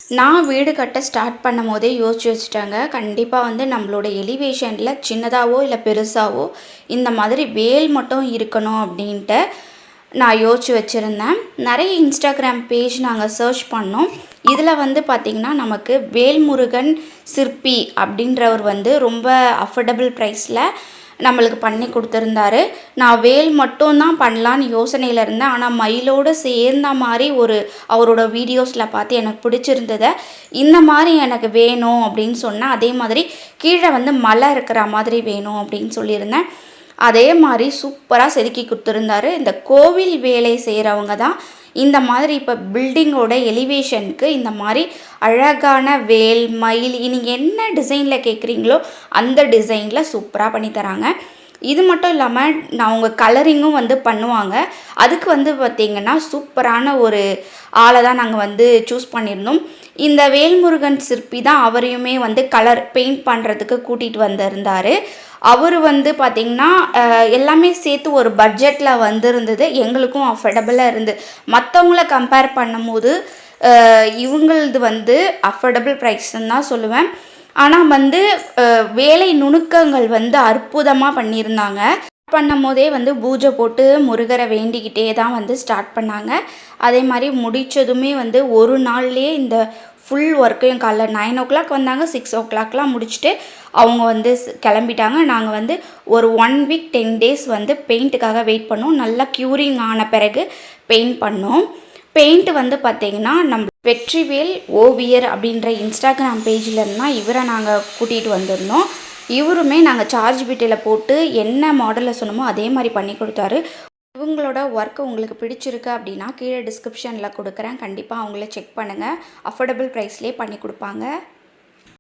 நான் வீடு கட்ட ஸ்டார்ட் பண்ணும்போதே யோசிச்சு வச்சுட்டேங்க. கண்டிப்பா வந்து நம்மளோட எலிவேஷன்ல சின்னதாவோ, இல்ல பெருசாவோ இந்த மாதிரி வேல் மட்டும் இருக்கணும் அப்டின்ட்டு நான் யோசிச்சு வச்சிருந்தேன். நெறைய Instagram பேஜ் நாங்க சர்ச் பண்ணோம். இதுல வந்து பார்த்தீங்கன்னா, நமக்கு வேல்முருகன் சிற்பி அப்டின்றவர் வந்து ரொம்ப அஃபோர்டபுள் பிரைஸ்ல நம்மளுக்கு பண்ணி குடுத்திருந்தாரு. நான் வேல் மட்டும் தான் பண்ணலான்னு யோசனையில இருந்தேன். ஆனா மயிலோடு சேர்ந்த மாரி ஒரு அவரோட வீடியோஸ்ல பார்த்து எனக்கு பிடிச்சிருந்தது. இந்த மாரி எனக்கு வேணும் அப்படின்னு சொன்னேன். அதே மாதிரி கீழ வந்து மலை இருக்கிற மாதிரி வேணும் அப்படின்னு சொல்லியிருந்தேன். அதே மாரி சூப்பரா செதுக்கி குடுத்திருந்தாரு. இந்த கோவில் வேலை செய்றவங்க தான் இந்த மாதிரி இப்ப பில்டிங்கோட எலிவேஷனுக்கு இந்த மாரி அழகான வேல், மயில் நீங்க என்ன டிசைன்ல கேட்குறீங்களோ அந்த டிசைன்ல சூப்பரா பண்ணி தராங்க. இது மட்டும் இல்லாம அவங்க கலரிங்கும் வந்து பண்ணுவாங்க. அதுக்கு வந்து பார்த்தீங்கன்னா, சூப்பரான ஒரு ஆள தான் நாங்க வந்து சூஸ் பண்ணியிருந்தோம். இந்த வேல்முருகன் சிற்பி தான் அவரையுமே வந்து கலர் பெயிண்ட் பண்றதுக்கு கூட்டிட்டு வந்திருந்தாரு. அவரு வந்து பார்த்தீங்கன்னா, எல்லாமே சேர்த்து ஒரு பட்ஜெட்ல வந்திருந்தது. எங்களுக்கும் அஃபோர்டபுளா இருந்து மத்தவங்கள கம்பேர் பண்ணும்போது, இவங்களது வந்து அஃபோர்டபுள் பிரைஸ்ன்னு தான் சொல்லுவேன். ஆனா வந்து வேலை நுணுக்கங்கள் வந்து அற்புதமா பண்ணியிருந்தாங்க. பண்ணும்போதே வந்து பூஜை போட்டு முருகர வேண்டிக்கிட்டே தான் வந்து ஸ்டார்ட் பண்ணாங்க. அதே மாரி முடிச்சதுமே வந்து ஒரு நாள்லயே இந்த ஃபுல் ஒர்க்கையும் காலைல 9:00 வந்தாங்க. 6:00லாம் முடிச்சுட்டு அவங்க வந்து கிளம்பிட்டாங்க. நாங்க வந்து ஒரு 1 வீக் 10 டேஸ் வந்து பெயிண்ட்டுக்காக வெயிட் பண்ணோம். நல்லா க்யூரிங் ஆன பிறகு பெயிண்ட் பண்ணோம். பெயிண்ட் வந்து பார்த்தீங்கன்னா, நம்ம வெற்றிவேல் ஓவியர் அப்படின்ற Instagram பேஜ்லேருந்து தான் இவர நாங்க கூட்டிட்டு வந்திருந்தோம். இவருமே நாங்க சார்ஜ் பிட்டில போட்டு என்ன மாடல்ல சொன்னோமோ அதே மாரி பண்ணி குடுத்தாரு. இவங்களோட ஒர்க் உங்களுக்கு பிடிச்சிருக்கு அப்படின்னா, கீழ டிஸ்கிரிப்ஷன்ல குடுக்குறேன். கண்டிப்பா அவங்கள செக் பண்ணுங்க. அஃபோர்டபுள் பிரைஸ்லயே பண்ணி குடுப்பாங்க.